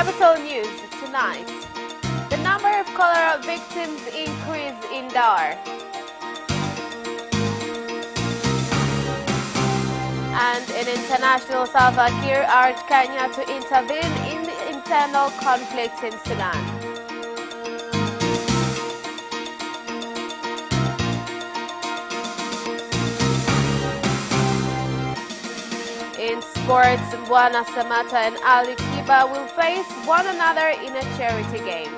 Capital News tonight. The number of cholera victims increase in Dar. And in international, Salva Kiir urged Kenya to intervene in the internal conflict in Sudan. In sports, Bwana Samata and Ali Kiba will face one another in a charity game.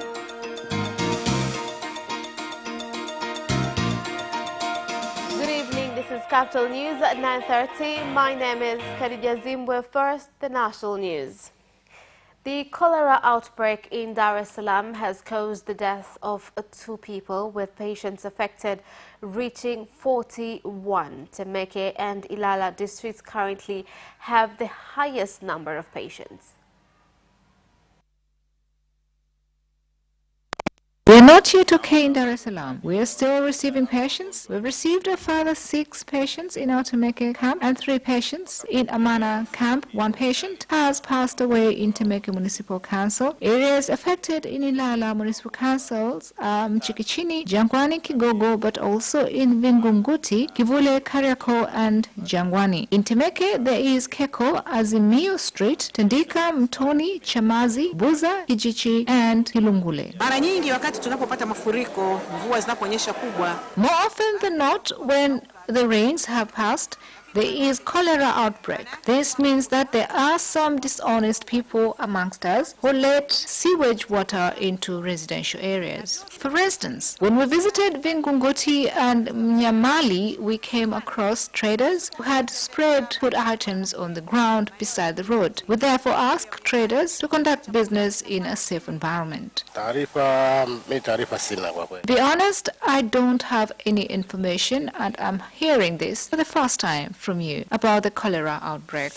Good evening, this is Capital News at 9:30. My name is Khadija Zimbwe. First, the national news. The cholera outbreak in Dar es Salaam has caused the death of 2 people, with patients affected reaching 41. Temeke and Ilala districts currently have the highest number of patients. We're not yet okay in Dar es Salaam. We are still receiving patients. We've received a further 6 patients in our Temeke camp and 3 patients in Amana camp. 1 patient has passed away in Temeke Municipal Council. Areas affected in Ilala Municipal Councils are Mchikichini, Jangwani, Kigogo, but also in Vingunguti, Kivule, Kariako, and Jangwani. In Temeke, there is Keko, Azimio Street, Tandika, Mtoni, Chamazi, Buza, Kijichi, and Kilungule. More often than not, when the rains have passed, there is cholera outbreak. This means that there are some dishonest people amongst us who let sewage water into residential areas. For instance, when we visited Vingunguti and Mnyamali, we came across traders who had spread food items on the ground beside the road. We therefore asked traders to conduct business in a safe environment. To be honest, I don't have any information, and I'm hearing this for the first time from you about the cholera outbreak.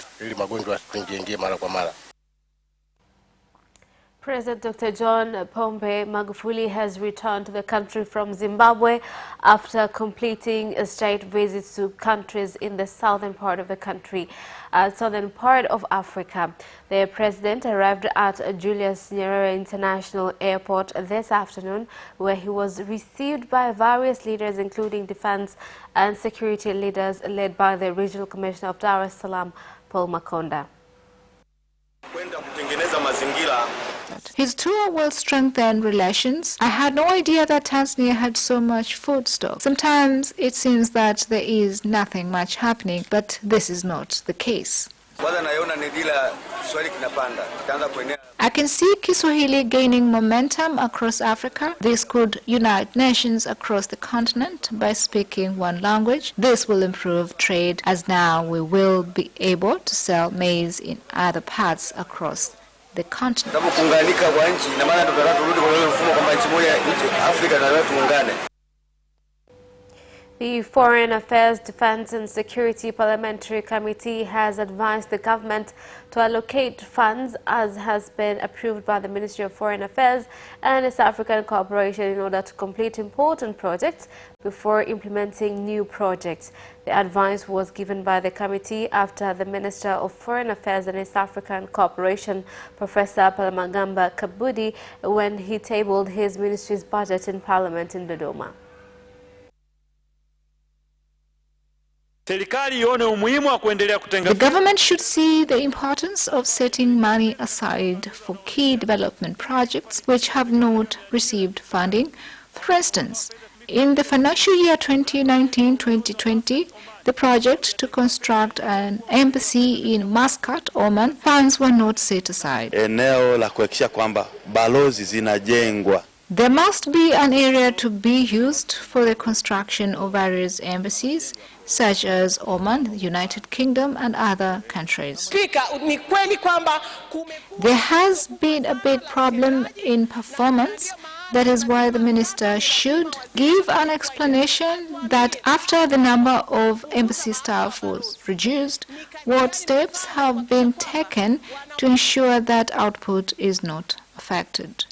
President Dr. John Pombe Magufuli has returned to the country from Zimbabwe after completing a state visit to countries in the southern part of the country, southern part of Africa. The president arrived at Julius Nyerere International Airport this afternoon, where he was received by various leaders, including defense and security leaders led by the Regional Commissioner of Dar es Salaam, Paul Makonda. His tour will strengthen relations. I had no idea that Tanzania had so much food stock. Sometimes it seems that there is nothing much happening, but this is not the case. I can see Kiswahili gaining momentum across Africa. This could unite nations across the continent by speaking one language. This will improve trade, as now we will be able to sell maize in other parts across the continent. The Foreign Affairs, Defense and Security Parliamentary Committee has advised the government to allocate funds as has been approved by the Ministry of Foreign Affairs and East African Cooperation in order to complete important projects before implementing new projects. The advice was given by the committee after the Minister of Foreign Affairs and East African Cooperation, Professor Palamagamba Kabudi, when he tabled his ministry's budget in Parliament in Dodoma. The government should see the importance of setting money aside for key development projects which have not received funding. For instance, in the financial year 2019-2020, the project to construct an embassy in Muscat, Oman, funds were not set aside. There must be an area to be used for the construction of various embassies, such as Oman, the United Kingdom, and other countries. There has been a big problem in performance. That is why the minister should give an explanation that after the number of embassy staff was reduced, what steps have been taken to ensure that output is not affected.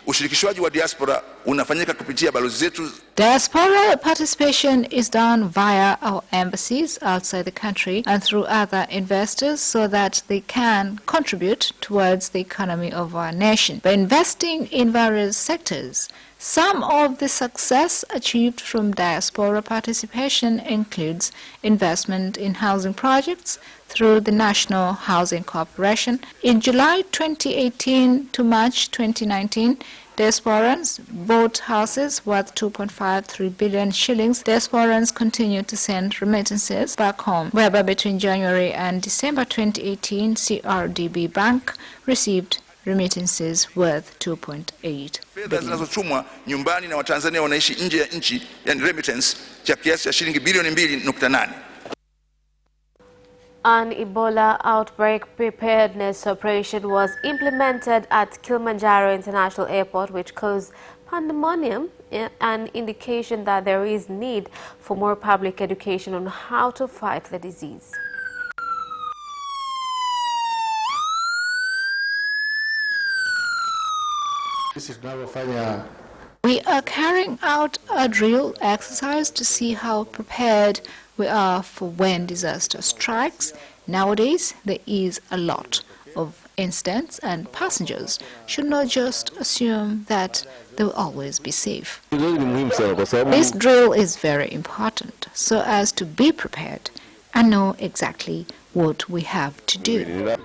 Ushirikishwaji wa diaspora unafanyika kupitia balozi zetu. Diaspora participation is done via our embassies outside the country and through other investors so that they can contribute towards the economy of our nation by investing in various sectors. Some of the success achieved from diaspora participation includes investment in housing projects through the National Housing Corporation. In July 2018 to March 2019, diasporans bought houses worth 2.53 billion shillings. Diasporans continue to send remittances back home, whereby between January and December 2018, CRDB Bank received remittances worth 2.8 fedha zinazotumwa nyumbani na Watanzania wanaishi nje ya nchi, yani remittance, cha kiasi cha shilingi bilioni 2.8. An Ebola outbreak preparedness operation was implemented at Kilimanjaro International Airport, which caused pandemonium, an indication that there is need for more public education on how to fight the disease. We are carrying out a drill exercise to see how prepared we are for when disaster strikes. Nowadays, there is a lot of incidents, and passengers should not just assume that they will always be safe. This drill is very important so as to be prepared and know exactly what we have to do.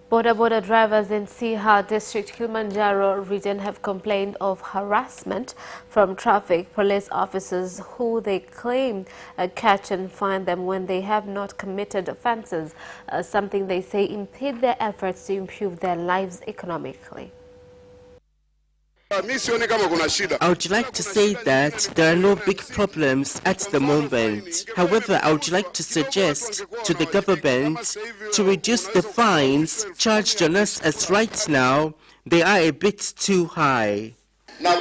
Border drivers in Siha District, Kilimanjaro region have complained of harassment from traffic police officers who they claim catch and fine them when they have not committed offences, something they say impede their efforts to improve their lives economically. I would like to say that there are no big problems at the moment. However, I would like to suggest to the government to reduce the fines charged on us, as right now they are a bit too high. I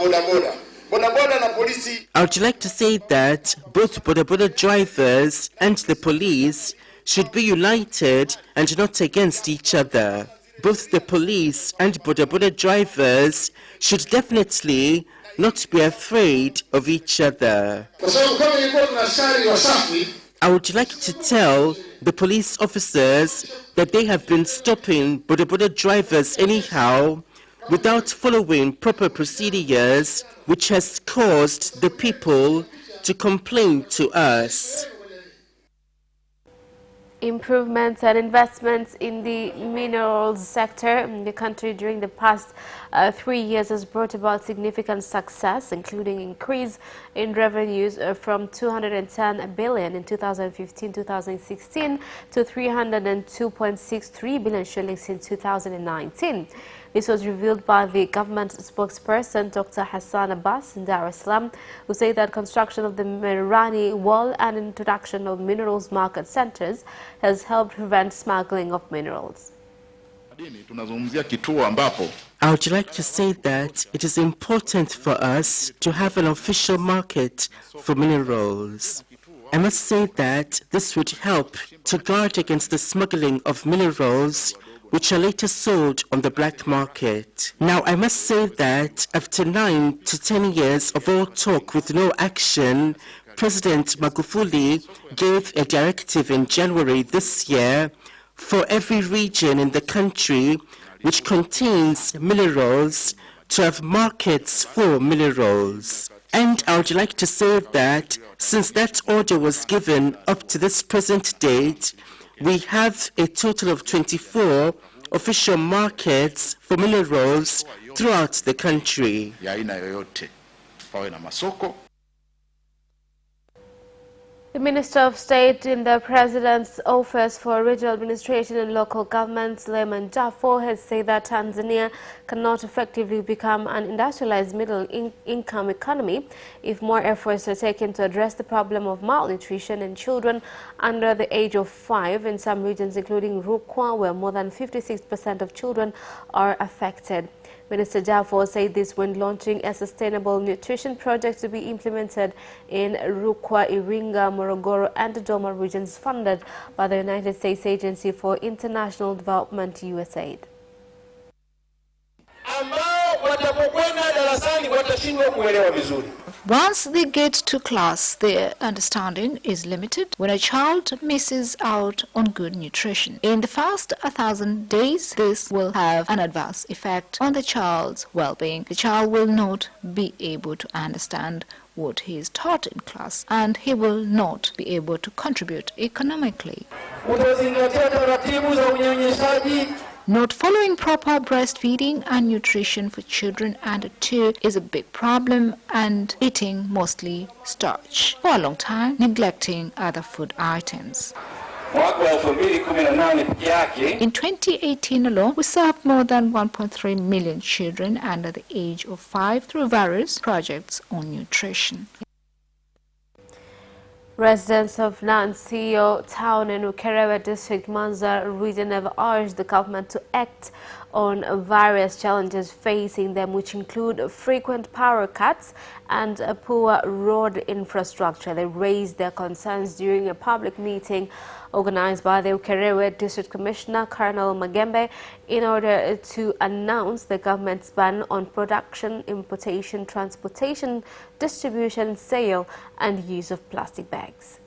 would like to say that both boda drivers and the police should be united and not against each other. Both the police and boda drivers should definitely not be afraid of each other. I would like to tell the police officers that they have been stopping boda drivers anyhow without following proper procedures, which has caused the people to complain to us. Improvements and investments in the minerals sector in the country during the past 3 years has brought about significant success, including increase in revenues from 210 billion in 2015-2016 to 302.63 billion shillings in 2019. This was revealed by the government spokesperson, Dr. Hassan Abbas in Dar es Salaam, who said that construction of the Merani Wall and introduction of minerals market centers has helped prevent smuggling of minerals. I would like to say that it is important for us to have an official market for minerals. I must say that this would help to guard against the smuggling of minerals which are later sold on the black market. Now, I must say that after 9 to 10 years of all talk with no action, President Magufuli gave a directive in January this year for every region in the country which contains minerals to have markets for minerals. And I would like to say that since that order was given up to this present date, we have a total of 24 official markets for minerals throughout the country. The Minister of State in the President's Office for Regional Administration and Local Government, Salaam, has said that Tanzania cannot effectively become an industrialized middle-income economy if more efforts are taken to address the problem of malnutrition in children under the age of 5 in some regions, including Rukwa, where more than 56% of children are affected. Minister Jafo said this when launching a sustainable nutrition project to be implemented in Rukwa, Iringa, Morogoro and DODOMA regions funded by the United States Agency for International Development, USAID. watapokwenda darasani watashindwa kuelewa vizuri. Once they get to class, their understanding is limited when a child misses out on good nutrition. In the first 1,000 days, this will have an adverse effect on the child's well-being. The child will not be able to understand what he is taught in class, and he will not be able to contribute economically. Not following proper breastfeeding and nutrition for children under 2 is a big problem, and eating mostly starch for a long time, neglecting other food items. In 2018 alone, we served more than 1.3 million children under the age of 5 through various projects on nutrition. Residents of Nansio town in Ukerewe district, Manza region have urged the government to act on various challenges facing them, which include frequent power cuts and a poor road infrastructure. They raised their concerns during a public meeting organized by the Ukerewe District Commissioner, Colonel Magembe, in order to announce the government's ban on production, importation, transportation, distribution, sale, and use of plastic bags.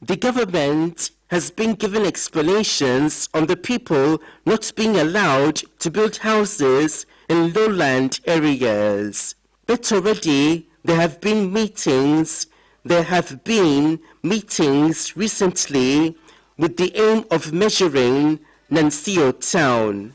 The government has been given explanations on the people not being allowed to build houses in lowland areas. But already there have been meetings recently with the aim of measuring Nansio town.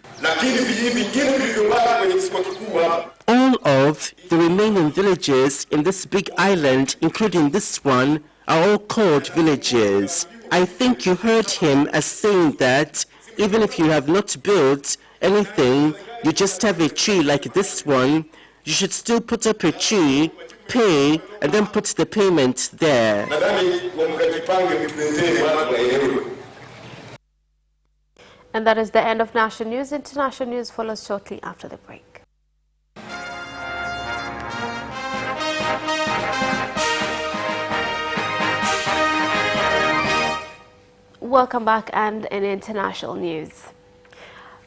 All of the remaining villages in this big island, including this one, are all called villages. I think you heard him as saying that even if you have not built anything, you just have a tree like this one, you should still put up a tree, pay, and then put the payment there. And that is the end of national news. International news follows shortly after the break. Welcome back, and in international news.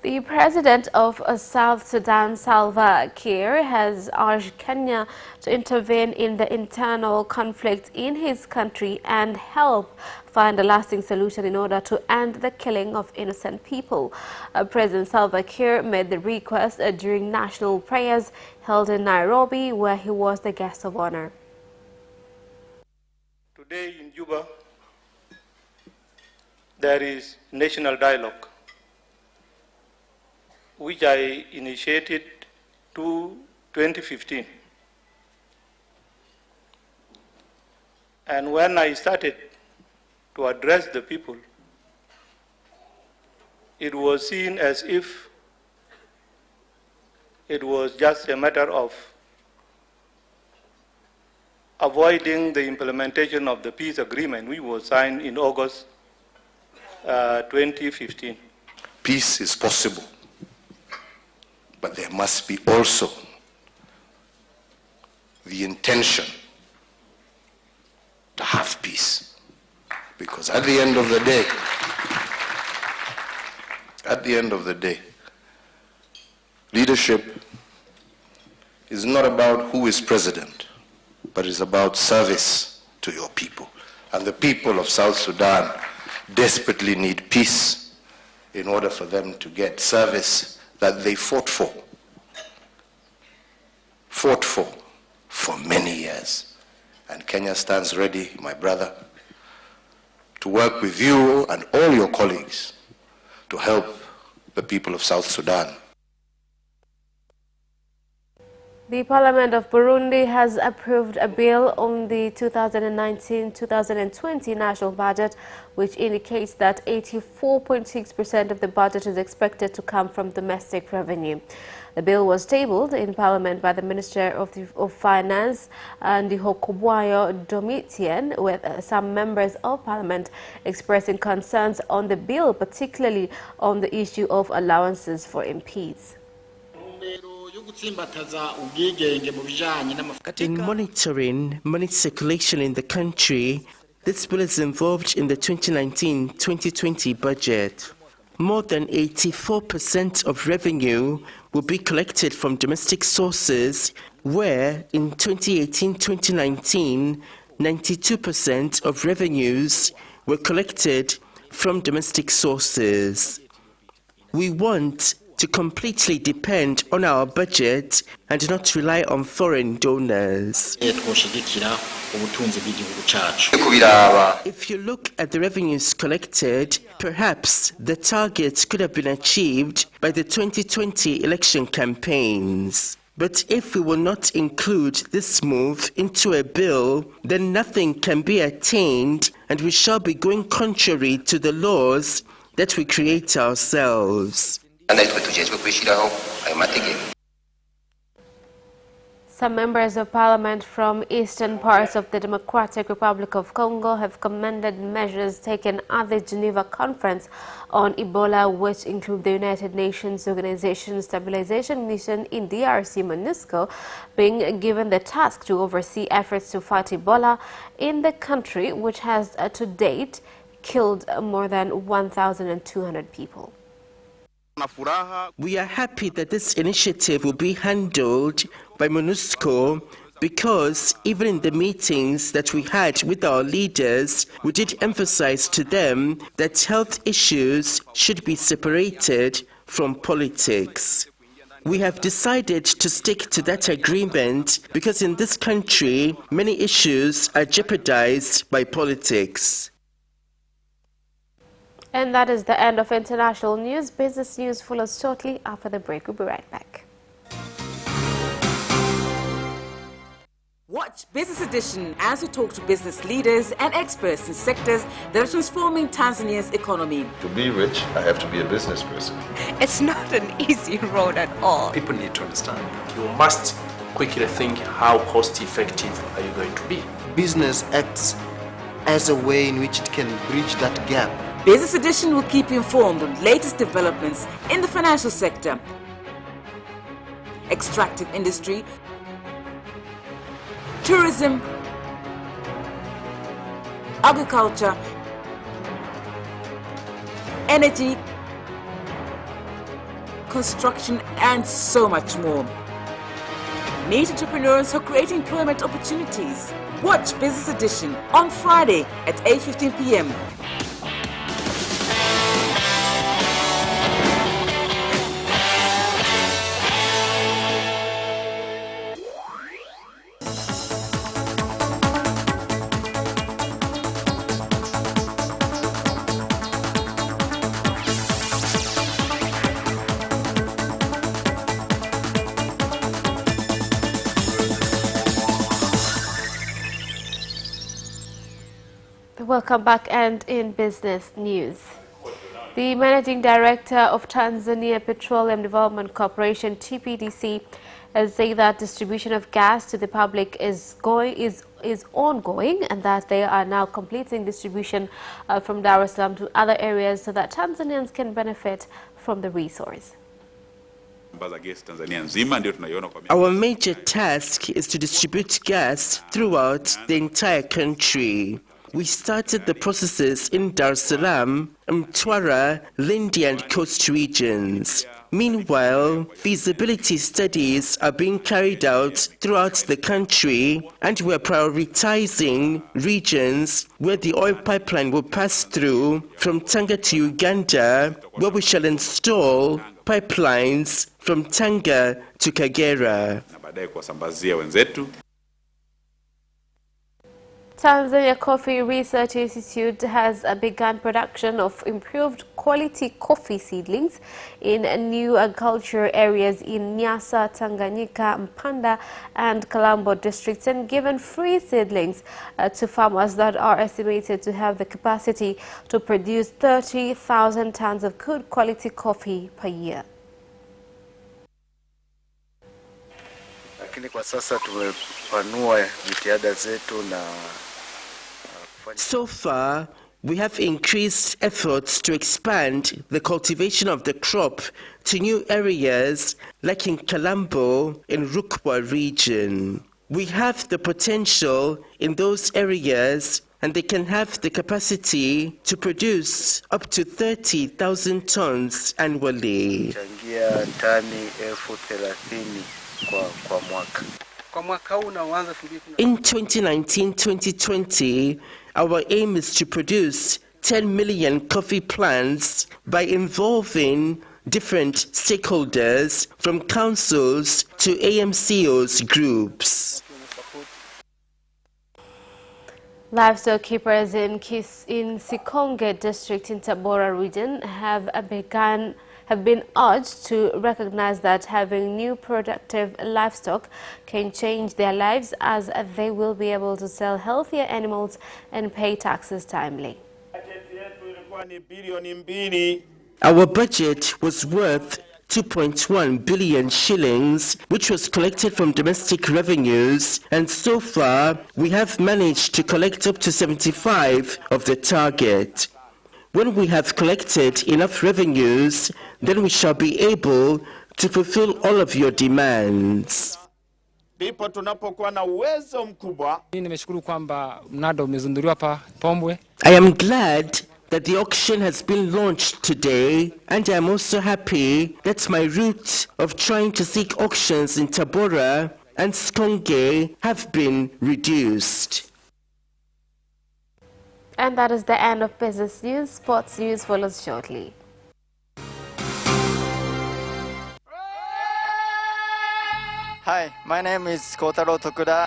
The president of South Sudan, Salva Kiir, has urged Kenya to intervene in the internal conflict in his country and help find a lasting solution in order to end the killing of innocent people. President Salva Kiir made the request during national prayers held in Nairobi, where he was the guest of honor. Today in Juba, there is national dialogue, which I initiated in 2015. And when I started to address the people, it was seen as if it was just a matter of avoiding the implementation of the peace agreement, which was signed in August 2015. Peace is possible, but there must be also the intention to have peace. Because at the end of the day, leadership is not about who is president, but it's about service to your people. And the people of South Sudan desperately need peace in order for them to get service that they fought for many years. And Kenya stands ready, my brother, to work with you and all your colleagues to help the people of South Sudan. The Parliament of Burundi has approved a bill on the 2019-2020 national budget, which indicates that 84.6% of the budget is expected to come from domestic revenue. The bill was tabled in Parliament by the Minister of Finance, Ndihokubwayo Domitian, with some members of Parliament expressing concerns on the bill, particularly on the issue of allowances for MPs. In monitoring money circulation in the country, this bill is involved in the 2019-2020 budget. more than 84% of revenue will be collected from domestic sources, where in 2018-2019, 92% of revenues were collected from domestic sources. We want to completely depend on our budget and not rely on foreign donors. If you look at the revenues collected, perhaps the target could have been achieved by the 2020 election campaigns. But if we will not include this move into a bill, then nothing can be attained, and we shall be going contrary to the laws that we create ourselves. Some members of parliament from eastern parts of the Democratic Republic of Congo have commended measures taken at the Geneva Conference on Ebola, which include the United Nations Organization Stabilization Mission in DRC, MONUSCO, being given the task to oversee efforts to fight Ebola in the country, which has to date killed more than 1,200 people. We are happy that this initiative will be handled by MONUSCO, because even in the meetings that we had with our leaders, we did emphasize to them that health issues should be separated from politics. We have decided to stick to that agreement because in this country, many issues are jeopardized by politics. And that is the end of international news. Business news follows shortly after the break. We'll be right back. Watch Business Edition as we talk to business leaders and experts in sectors that are transforming Tanzania's economy. To be rich, I have to be a business person. It's not an easy road at all. People need to understand. You must quickly think, how cost effective are you going to be? Business acts as a way in which it can bridge that gap. Business Edition will keep you informed on latest developments in the financial sector, extractive industry, tourism, agriculture, energy, construction, and so much more. Meet entrepreneurs who create employment opportunities. Watch Business Edition on Friday at 8:15 p.m. Welcome back, and in business news. The Managing Director of Tanzania Petroleum Development Corporation, TPDC, has said that distribution of gas to the public is ongoing, and that they are now completing distribution from Dar es Salaam to other areas so that Tanzanians can benefit from the resource. Our major task is to distribute gas throughout the entire country. We started the processes in Dar es Salaam, Mtwara, Lindi and coast regions. Meanwhile, feasibility studies are being carried out throughout the country, and we are prioritizing regions where the oil pipeline will pass through from Tanga to Uganda, where we shall install pipelines from Tanga to Kagera. Tanzania Coffee Research Institute has begun production of improved quality coffee seedlings in new agriculture areas in Nyasa, Tanganyika, Mpanda and Kalambo districts, and given free seedlings to farmers that are estimated to have the capacity to produce 30,000 tons of good quality coffee per year. Lakini kwa sasa tumepanua jitihada zetu na So far, we have increased efforts to expand the cultivation of the crop to new areas like in Kalambo in Rukwa region. We have the potential in those areas and they can have the capacity to produce up to 30,000 tons annually. In 2019-2020, our aim is to produce 10 million coffee plants by involving different stakeholders from councils to AMCOs groups. Livestock keepers in CONGO district in Tabora region have been urged to recognize that having new productive livestock can change their lives, as they will be able to sell healthier animals and pay taxes timely. Our budget was worth 2.1 billion shillings, which was collected from domestic revenues, and so far we have managed to collect up to 75 of the target. When we have collected enough revenues, then we shall be able to fulfill all of your demands. I am glad that the auction has been launched today, and I am also happy that my route of trying to seek auctions in Tabora and Skonge have been reduced. And that is the end of business news. Sports news follows shortly. Hi, my name is Kotaro Tokuda.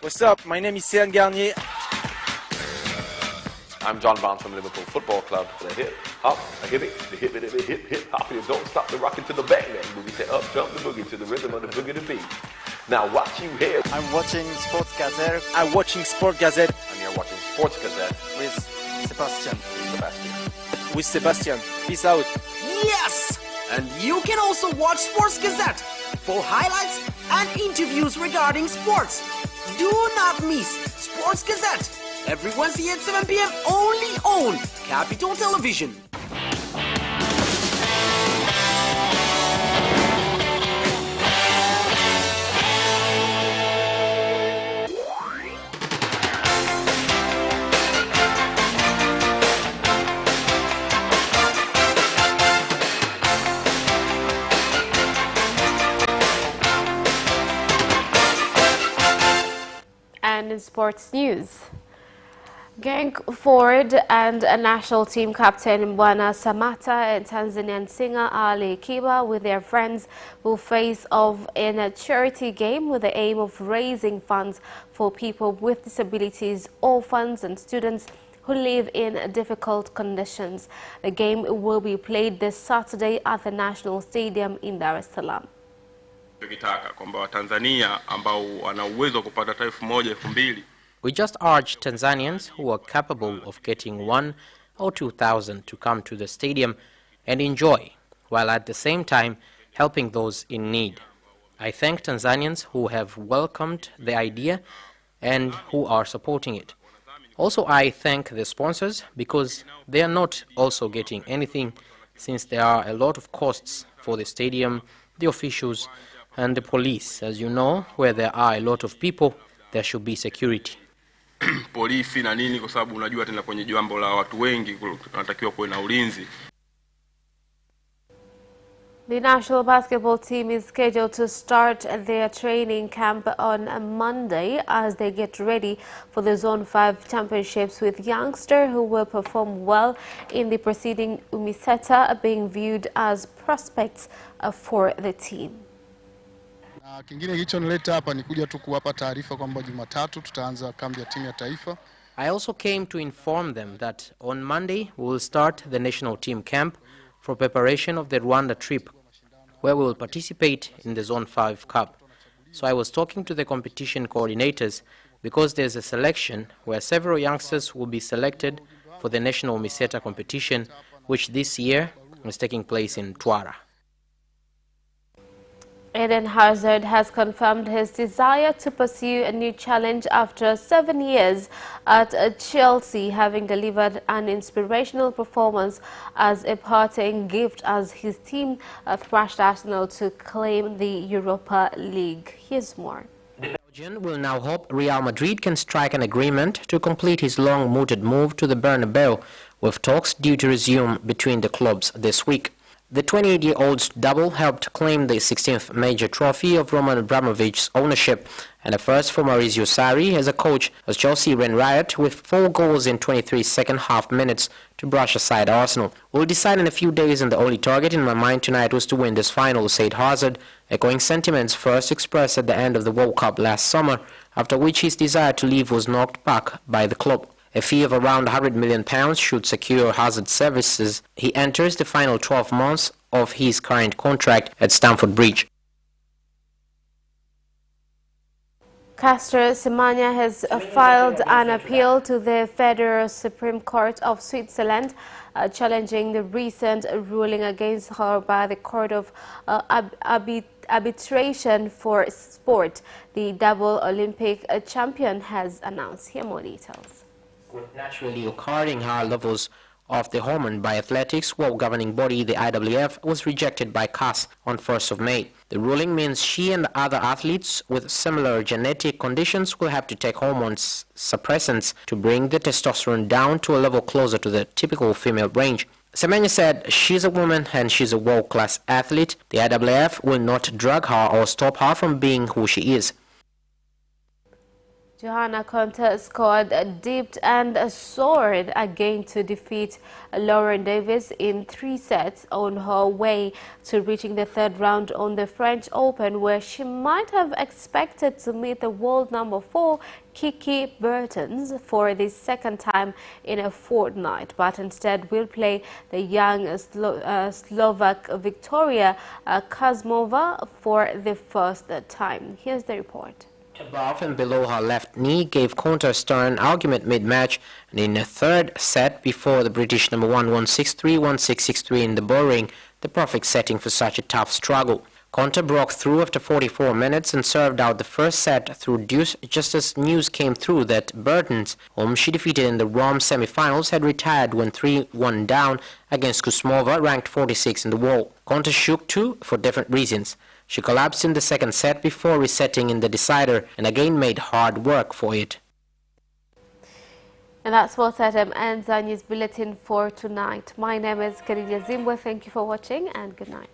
What's up? My name is Céline Garnier. I'm John Barnes from Liverpool Football Club. The hip, hop, a hip it, the hip it, the hip, hip, hop it, don't stop the rockin' to the bang bang boogie. Say up, jump the boogie to the rhythm of the boogie to beat. Now watch you here. I'm watching Sports Gazette. I'm watching Sport Gazette. And you're watching Sports Gazette. With Sebastian. With Sebastian. Peace out. Yes! And you can also watch Sports Gazette for highlights and interviews regarding sports. Do not miss Sports Gazette every Wednesday at 7 p.m. only on Capital Television. And in sports news, going forward, and a national team captain Mbwana Samata and Tanzanian singer Ali Kiba with their friends will face off in a charity game with the aim of raising funds for people with disabilities, orphans and students who live in difficult conditions. The game will be played this Saturday at the National Stadium in Dar es Salaam. We just urge Tanzanians who are capable of getting 1,000 or 2,000 to come to the stadium and enjoy, while at the same time helping those in need. I thank Tanzanians who have welcomed the idea and who are supporting it. Also, I thank the sponsors because they are not also getting anything, since there are a lot of costs for the stadium, the officials, and the police. As you know, where there are a lot of people, there should be security. Polisi na nini, kwa sababu unajua tena kwenye jambo la watu wengi tunatakiwa kuwe na ulinzi. The national basketball team is scheduled to start their training camp on Monday as they get ready for the Zone 5 championships, with youngsters who will perform well in the preceding UMISETA being viewed as prospects for the team. Kingine kilichonileta hapa ni kuja tu kuwapa taarifa kwamba Jumatatu tutaanza kambi ya timu ya taifa. I also came to inform them that on Monday we will start the national team camp for preparation of the Rwanda trip, where we will participate in the Zone 5 Cup. So I was talking to the competition coordinators because there's a selection where several youngsters will be selected for the national UMISETA competition, which this year is taking place in Twara. Eden Hazard has confirmed his desire to pursue a new challenge after 7 years at Chelsea, having delivered an inspirational performance as a parting gift as his team thrashed Arsenal to claim the Europa League. Here's more. Belgium will now hope Real Madrid can strike an agreement to complete his long-mooted move to the Bernabeu, with talks due to resume between the clubs this week. The 28-year-old's double helped claim the 16th major trophy of Roman Abramovich's ownership, and a first for Maurizio Sarri as a coach, as Chelsea ran riot with 4 goals in 23 second-half minutes to brush aside Arsenal. "We'll decide in a few days, and the only target in my mind tonight was to win this final," said Hazard, echoing sentiments first expressed at the end of the World Cup last summer, after which his desire to leave was knocked back by the club. A fee of around £100 million should secure Hazard's services. He enters the final 12 months of his current contract at Stamford Bridge. Castor Semenya has filed an appeal to the Federal Supreme Court of Switzerland, challenging the recent ruling against her by the Court of Arbitration for Sport. The double Olympic champion has announced. Here more details. With naturally occurring higher levels of the hormone by athletics, world governing body, the IWF, was rejected by CAS on 1st of May. The ruling means she and other athletes with similar genetic conditions will have to take hormone suppressants to bring the testosterone down to a level closer to the typical female range. Semenya said she's a woman and she's a world-class athlete. The IWF will not drug her or stop her from being who she is. Johanna Konta scored, dipped and soared again to defeat Lauren Davis in 3 sets on her way to reaching the 3rd round on the French Open, where she might have expected to meet the world number 4 Kiki Bertens for the 2nd time in a fortnight, but instead will play the young Slovak Victoria Kuzmova for the 1st time. Here's the report. Above and below her left knee gave Konta a stern argument mid-match, and in the 3rd set before the British number 1 won 6-3, 1-6, 6-3 in the bull ring, the perfect setting for such a tough struggle. Konta broke through after 44 minutes and served out the 1st set through deuce just as news came through that Bertens, whom she defeated in the Rome semi-finals, had retired when 3-1 down against Kuzmova, ranked 46 in the world. Konta shook too, for different reasons. She collapsed in the 2nd set before resetting in the decider and again made hard work for it. And that's what ends our news bulletin for tonight. My name is Khadija Zimbwe. Thank you for watching and good night.